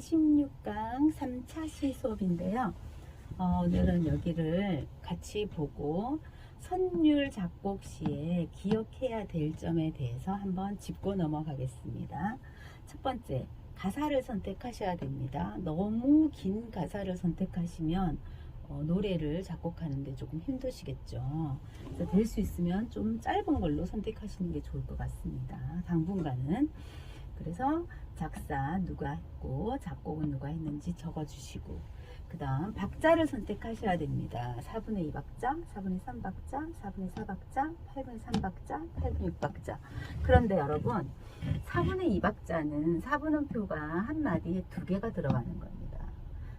16강 3차 시수업인데요. 오늘은 여기를 같이 보고 선율 작곡 시에 기억해야 될 점에 대해서 한번 짚고 넘어가겠습니다. 첫 번째, 가사를 선택하셔야 됩니다. 너무 긴 가사를 선택하시면 노래를 작곡하는데 조금 힘드시겠죠. 그래서 될 수 있으면 좀 짧은 걸로 선택하시는 게 좋을 것 같습니다. 당분간은. 그래서 작사 누가 했고 작곡은 누가 했는지 적어주시고, 그 다음 박자를 선택하셔야 됩니다. 4분의 2박자, 4분의 3박자, 4분의 4박자, 8분의 3박자, 8분의 6박자. 그런데 여러분, 4분의 2박자는 4분음표가 한 마디에 2개가 들어가는 겁니다.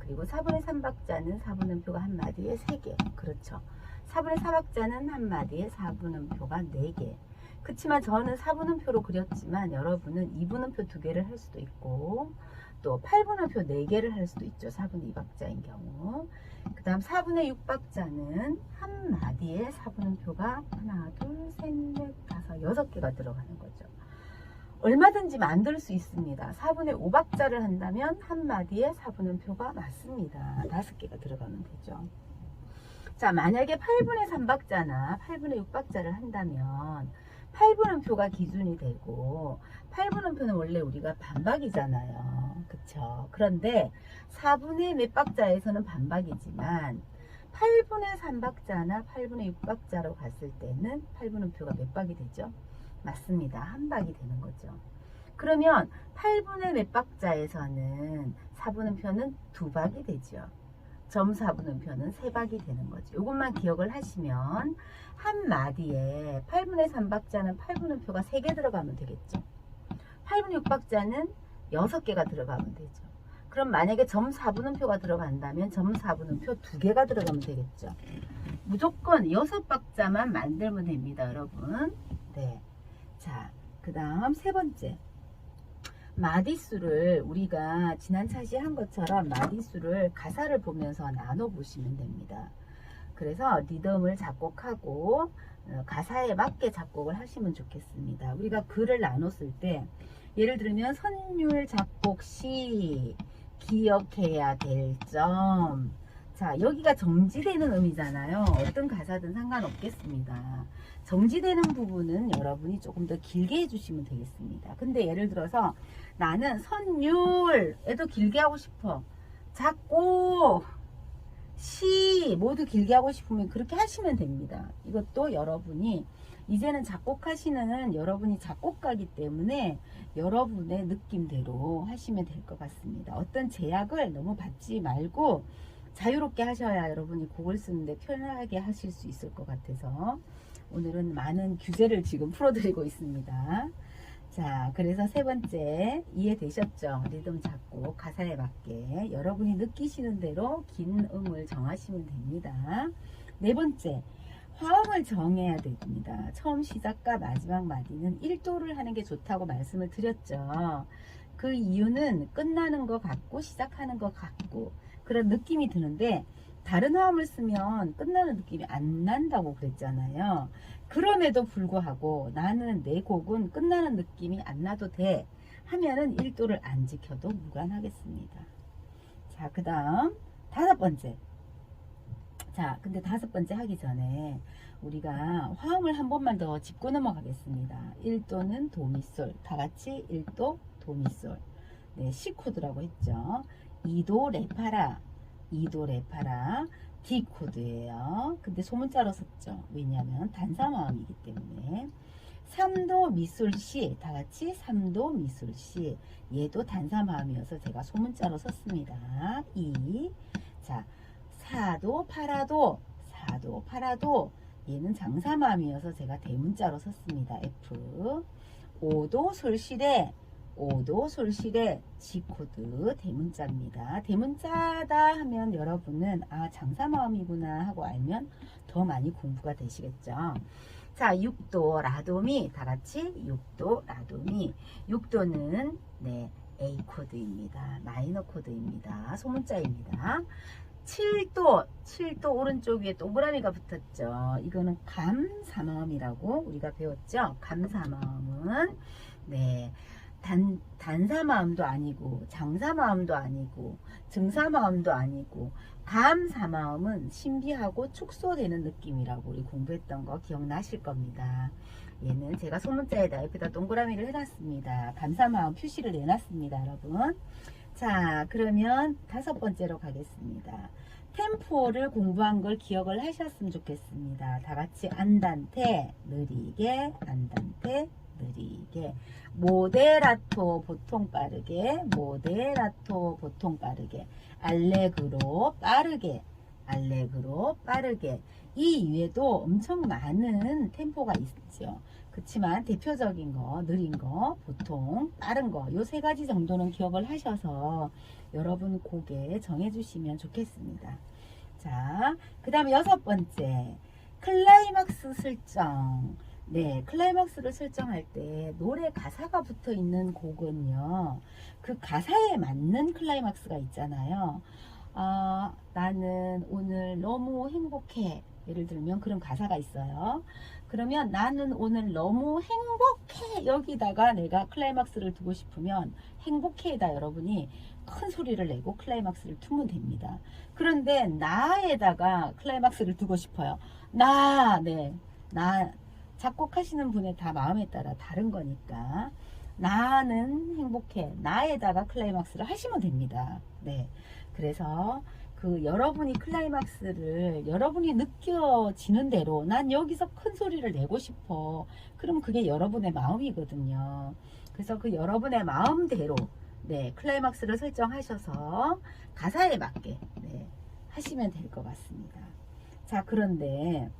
그리고 4분의 3박자는 4분음표가 한 마디에 3개. 그렇죠. 4분의 4박자는 한 마디에 4분음표가 4개. 그렇지만 저는 4분음표로 그렸지만 여러분은 2분음표 2개를 할 수도 있고 또 8분음표 4개를 할 수도 있죠. 4분의 2박자인 경우. 그 다음 4분의 6박자는 한 마디에 4분음표가 하나, 둘, 셋, 넷, 다섯, 6개가 들어가는 거죠. 얼마든지 만들 수 있습니다. 4분의 5박자를 한다면 한 마디에 4분음표가 맞습니다. 5개가 들어가면 되죠. 자, 만약에 8분의 3박자나 8분의 6박자를 한다면 8분음표가 기준이 되고 8분음표는 원래 우리가 반박이잖아요. 그쵸? 그런데 4분의 몇 박자에서는 반박이지만 8분의 3박자나 8분의 6박자로 갔을 때는 8분음표가 몇 박이 되죠? 맞습니다. 한 박이 되는 거죠. 그러면 8분의 몇 박자에서는 4분음표는 2박이 되죠. 점 4분음표는 3박이 되는 거죠. 이것만 기억을 하시면 한 마디에 8분의 3박자는 8분음표가 3개 들어가면 되겠죠. 8분의 6박자는 6개가 들어가면 되죠. 그럼 만약에 점 4분음표가 들어간다면 점 4분음표 2개가 들어가면 되겠죠. 무조건 6박자만 만들면 됩니다, 여러분. 네. 자, 그 다음 세 번째. 마디수를 우리가 지난 차시 한 것처럼 마디수를 가사를 보면서 나눠 보시면 됩니다. 그래서 리듬을 작곡하고 가사에 맞게 작곡을 하시면 좋겠습니다. 우리가 글을 나눴을 때 예를 들면 선율 작곡 시 기억해야 될 점. 자, 여기가 정지되는 음이잖아요. 어떤 가사든 상관없겠습니다. 정지되는 부분은 여러분이 조금 더 길게 해주시면 되겠습니다. 근데 예를 들어서 나는 선율에도 길게 하고 싶어. 작곡, 시 모두 길게 하고 싶으면 그렇게 하시면 됩니다. 이것도 여러분이 이제는 작곡하시는 여러분이 작곡가이기 때문에 여러분의 느낌대로 하시면 될 것 같습니다. 어떤 제약을 너무 받지 말고 자유롭게 하셔야 여러분이 곡을 쓰는데 편하게 하실 수 있을 것 같아서 오늘은 많은 규제를 지금 풀어드리고 있습니다. 자, 그래서 세 번째 이해되셨죠? 리듬 작곡 가사에 맞게 여러분이 느끼시는 대로 긴 음을 정하시면 됩니다. 네 번째, 화음을 정해야 됩니다. 처음 시작과 마지막 마디는 1도를 하는 게 좋다고 말씀을 드렸죠. 그 이유는 끝나는 것 같고 시작하는 것 같고 그런 느낌이 드는데 다른 화음을 쓰면 끝나는 느낌이 안 난다고 그랬잖아요. 그럼에도 불구하고 나는 내 곡은 끝나는 느낌이 안 나도 돼 하면은 1도를 안 지켜도 무관하겠습니다. 자, 그 다음 다섯 번째. 자, 근데 다섯 번째 하기 전에 우리가 화음을 한 번만 더 짚고 넘어가겠습니다. 1도는 도미솔, 다 같이 1도 도미솔. 네, C 코드라고 했죠. 2도 레파라, 2도 레파라, D 코드예요. 근데 소문자로 썼죠. 왜냐하면 단사마음이기 때문에. 3도 미솔 C, 다 같이 3도 미솔 C. 얘도 단사마음이어서 제가 소문자로 썼습니다. 2. 자, 4도 파라도, 4도 파라도. 얘는 장사마음이어서 제가 대문자로 썼습니다. F. 5도 솔시레, 5도 솔실의 G코드 대문자입니다. 대문자다 하면 여러분은 아, 장사마음이구나 하고 알면 더 많이 공부가 되시겠죠. 자, 6도 라도미, 다 같이 6도 라도미. 6도는 네, A 코드입니다. 마이너 코드입니다. 소문자입니다. 7도 오른쪽 위에 동그라미가 붙었죠. 이거는 감사마음이라고 우리가 배웠죠. 감사마음은 네, 단사마음도 아니고 장사마음도 아니고 증사마음도 아니고 감사마음은 신비하고 축소되는 느낌이라고 우리 공부했던 거 기억나실 겁니다. 얘는 제가 소문자에다 옆에다 동그라미를 해놨습니다. 감사마음 표시를 내놨습니다, 여러분. 자, 그러면 5번째로 가겠습니다. 템포를 공부한 걸 기억을 하셨으면 좋겠습니다. 다 같이 안단테 느리게, 안단테 느리게, 모데라토 보통 빠르게, 모데라토 보통 빠르게, 알레그로 빠르게, 알레그로 빠르게. 이 이외에도 엄청 많은 템포가 있죠. 그렇지만 대표적인 거, 느린 거, 보통, 빠른 거, 요 3가지 정도는 기억을 하셔서 여러분 곡에 정해주시면 좋겠습니다. 자, 그 다음에 6번째, 클라이막스 설정. 네, 클라이막스를 설정할 때 노래 가사가 붙어 있는 곡은요, 그 가사에 맞는 클라이막스가 있잖아요. 나는 오늘 너무 행복해. 예를 들면 그런 가사가 있어요. 그러면 나는 오늘 너무 행복해. 여기다가 내가 클라이막스를 두고 싶으면 행복해에다 여러분이 큰 소리를 내고 클라이막스를 두면 됩니다. 그런데 나에다가 클라이막스를 두고 싶어요. 네, 작곡하시는 분의 다 마음에 따라 다른 거니까 나는 행복해. 나에다가 클라이막스를 하시면 됩니다. 네, 그래서 여러분이 클라이막스를 여러분이 느껴지는 대로 난 여기서 큰 소리를 내고 싶어. 그럼 그게 여러분의 마음이거든요. 그래서 그 여러분의 마음대로 네, 클라이막스를 설정하셔서 가사에 맞게 네, 하시면 될 것 같습니다. 자, 그런데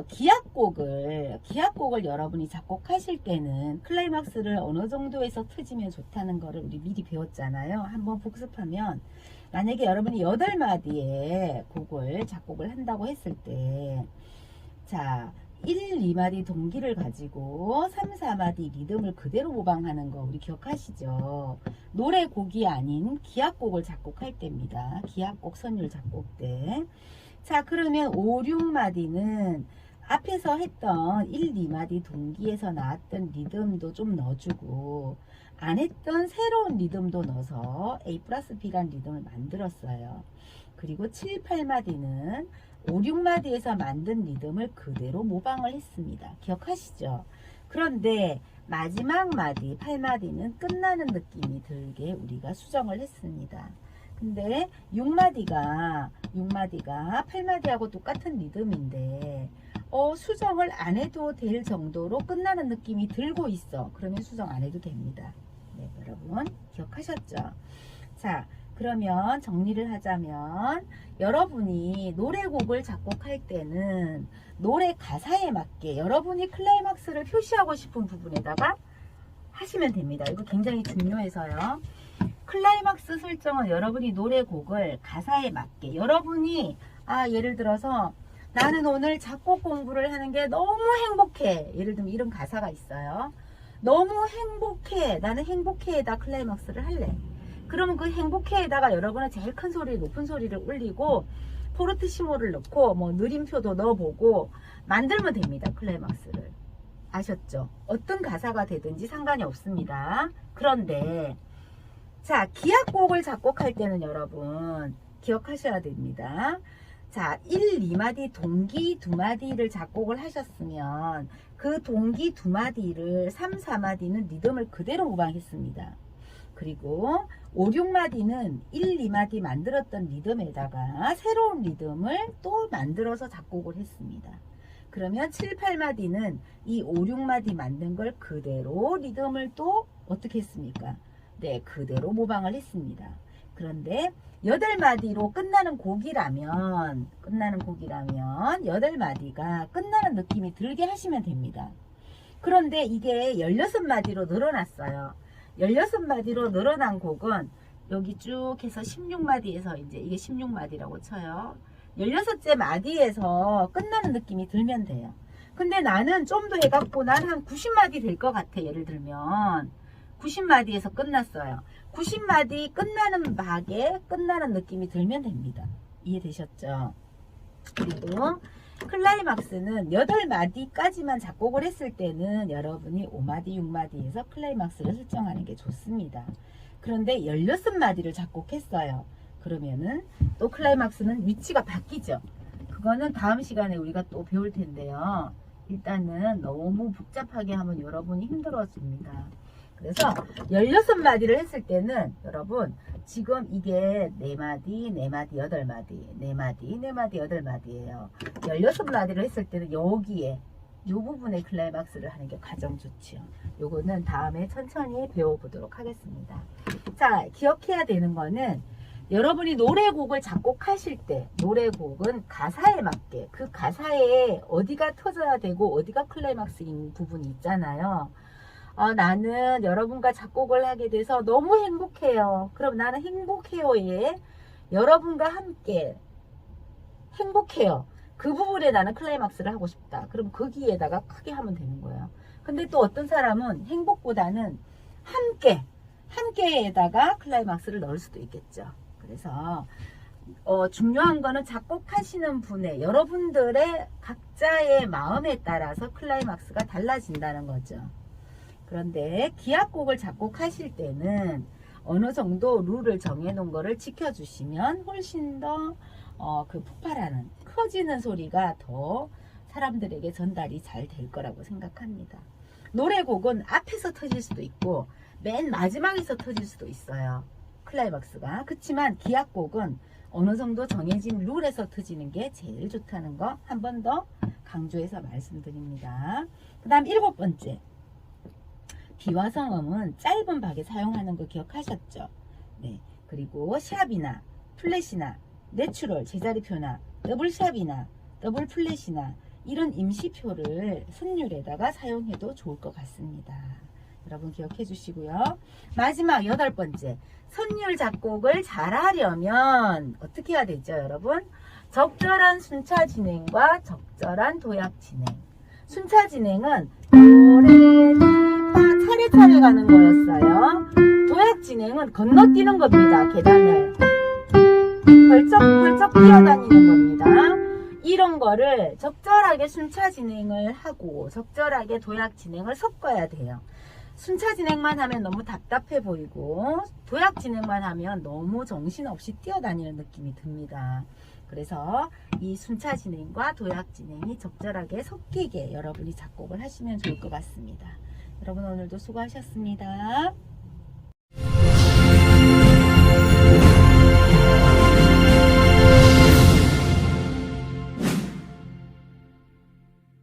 기악곡을 여러분이 작곡하실 때는 클라이막스를 어느 정도에서 트지면 좋다는 거를 우리 미리 배웠잖아요. 한번 복습하면 만약에 여러분이 8마디의 곡을 작곡을 한다고 했을 때, 자, 1, 2마디 동기를 가지고 3, 4마디 리듬을 그대로 모방하는 거 우리 기억하시죠? 노래곡이 아닌 기악곡을 작곡할 때입니다. 기악곡 선율 작곡 때. 자, 그러면 5, 6마디는 앞에서 했던 1, 2마디 동기에서 나왔던 리듬도 좀 넣어주고 안 했던 새로운 리듬도 넣어서 A 플러스 B란 리듬을 만들었어요. 그리고 7, 8마디는 5, 6마디에서 만든 리듬을 그대로 모방을 했습니다. 기억하시죠? 그런데 마지막 마디, 8마디는 끝나는 느낌이 들게 우리가 수정을 했습니다. 근데 6마디가 8마디하고 똑같은 리듬인데 수정을 안 해도 될 정도로 끝나는 느낌이 들고 있어. 그러면 수정 안 해도 됩니다. 네, 여러분 기억하셨죠? 자, 그러면 정리를 하자면 여러분이 노래곡을 작곡할 때는 노래 가사에 맞게 여러분이 클라이막스를 표시하고 싶은 부분에다가 하시면 됩니다. 이거 굉장히 중요해서요. 클라이막스 설정은 여러분이 노래곡을 가사에 맞게 여러분이 예를 들어서 나는 오늘 작곡 공부를 하는 게 너무 행복해. 예를 들면 이런 가사가 있어요. 너무 행복해. 나는 행복해에다 클라이막스를 할래. 그러면 그 행복해에다가 여러분은 제일 큰 소리, 높은 소리를 올리고 포르티시모를 넣고 뭐 느림표도 넣어보고 만들면 됩니다. 클라이막스를. 아셨죠? 어떤 가사가 되든지 상관이 없습니다. 그런데 자, 기악곡을 작곡할 때는 여러분 기억하셔야 됩니다. 자, 1, 2마디 동기 2마디를 작곡을 하셨으면 그 동기 2마디를 3, 4마디는 리듬을 그대로 모방했습니다. 그리고 5, 6마디는 1, 2마디 만들었던 리듬에다가 새로운 리듬을 또 만들어서 작곡을 했습니다. 그러면 7, 8마디는 이 5, 6마디 만든 걸 그대로 리듬을 또 어떻게 했습니까? 네, 그대로 모방을 했습니다. 그런데 8마디로 끝나는 곡이라면 8마디가 끝나는 느낌이 들게 하시면 됩니다. 그런데 이게 16마디로 늘어났어요. 16마디로 늘어난 곡은 여기 쭉 해서 16마디에서 이제 이게 16마디라고 쳐요. 16째 마디에서 끝나는 느낌이 들면 돼요. 근데 나는 좀 더 해갖고 난 한 90마디 될 것 같아. 예를 들면 90마디에서 끝났어요. 90마디 끝나는 막에 끝나는 느낌이 들면 됩니다. 이해되셨죠? 그리고 클라이막스는 8마디까지만 작곡을 했을 때는 여러분이 5마디, 6마디에서 클라이막스를 설정하는 게 좋습니다. 그런데 16마디를 작곡했어요. 그러면은 또 클라이막스는 위치가 바뀌죠. 그거는 다음 시간에 우리가 또 배울 텐데요. 일단은 너무 복잡하게 하면 여러분이 힘들어집니다. 그래서 16마디를 했을 때는 여러분 지금 이게 4마디, 4마디, 8마디, 4마디, 4마디, 8마디예요. 16마디를 했을 때는 여기에 이 부분에 클라이막스를 하는 게 가장 좋지요. 요거는 다음에 천천히 배워보도록 하겠습니다. 자, 기억해야 되는 거는 여러분이 노래곡을 작곡하실 때 노래곡은 가사에 맞게 그 가사에 어디가 터져야 되고 어디가 클라이막스인 부분이 있잖아요. 나는 여러분과 작곡을 하게 돼서 너무 행복해요. 그럼 나는 행복해요에 여러분과 함께 행복해요. 그 부분에 나는 클라이막스를 하고 싶다. 그럼 거기에다가 크게 하면 되는 거예요. 근데 또 어떤 사람은 행복보다는 함께에다가 클라이막스를 넣을 수도 있겠죠. 그래서 중요한 거는 작곡하시는 분의 여러분들의 각자의 마음에 따라서 클라이막스가 달라진다는 거죠. 그런데 기악곡을 작곡하실 때는 어느 정도 룰을 정해 놓은 거를 지켜주시면 훨씬 더 그 폭발하는 커지는 소리가 더 사람들에게 전달이 잘 될 거라고 생각합니다. 노래곡은 앞에서 터질 수도 있고 맨 마지막에서 터질 수도 있어요. 클라이막스가. 그렇지만 기악곡은 어느 정도 정해진 룰에서 터지는 게 제일 좋다는 거 한 번 더 강조해서 말씀드립니다. 그 다음 7번째. 비화성음은 짧은 박에 사용하는 거 기억하셨죠? 네. 그리고 샵이나 플랫이나 내추럴 제자리표나 더블샵이나 더블 플랫이나 이런 임시표를 선율에다가 사용해도 좋을 것 같습니다. 여러분 기억해 주시고요. 마지막 8번째. 선율 작곡을 잘하려면 어떻게 해야 되죠, 여러분? 적절한 순차 진행과 적절한 도약 진행. 순차 진행은 노래, 차례차례 가는 거였어요. 도약 진행은 건너뛰는 겁니다. 계단을 벌쩍벌쩍 뛰어다니는 겁니다. 이런 거를 적절하게 순차 진행을 하고 적절하게 도약 진행을 섞어야 돼요. 순차 진행만 하면 너무 답답해 보이고 도약 진행만 하면 너무 정신없이 뛰어다니는 느낌이 듭니다. 그래서 이 순차 진행과 도약 진행이 적절하게 섞이게 여러분이 작곡을 하시면 좋을 것 같습니다. 여러분 오늘도 수고하셨습니다.